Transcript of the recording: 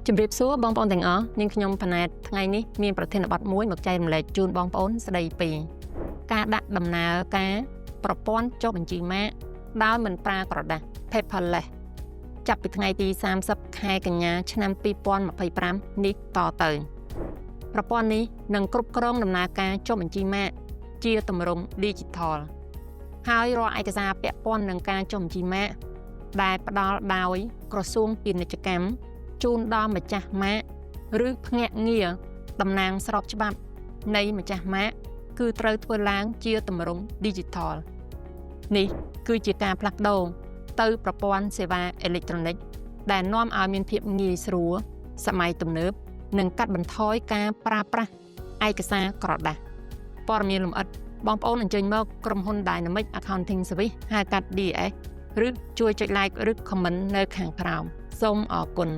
ជំរាបសួរបងប្អូនទាំងអស់នាងខ្ញុំផាណែតថ្ងៃនេះមានប្រធានបទមួយមកចែករំលែកជូនបងប្អូនស្ដីពីការដាក់ដំណើរការប្រព័ន្ធចុះបញ្ជីម៉ាកដោយមិនប្រើក្រដាស paperless ចាប់ពីថ្ងៃទី30ខែកញ្ញាឆ្នាំ2025នេះតទៅប្រព័ន្ធនេះនឹងគ្រប់គ្រងដំណើរការចុះបញ្ជីម៉ាកជាទម្រង់ Digital ហើយរាល់ឯកសារពាក់ព័ន្ធនឹងការចុះបញ្ជីម៉ាកដែលផ្ដល់ដោយក្រសួងពាណិជ្ជកម្មជូនដល់ម្ចាស់ម៉ាកឬភ្នាក់ងារតំណាងស្របច្បាប់នៃម្ចាស់ម៉ាកគឺត្រូវធ្វើឡើងជាទម្រង់ Digital នេះគឺជាការផ្លាស់ប្ដូរទៅប្រព័ន្ធសេវាអេឡិចត្រូនិកដែលនាំឲ្យមានភាពងាយស្រួលសម័យទំនើបនិងកាត់បន្ថយការប្រើប្រាស់ឯកសារក្រដាសព័ត៌មានលម្អិតបងប្អូនអញ្ជើញមកក្រុមហ៊ុន Dynamic Accounting Service ហៅកាត់ DAS ឬជួយចុច like ឬ comment នៅខាងក្រោមសូមអរគុណ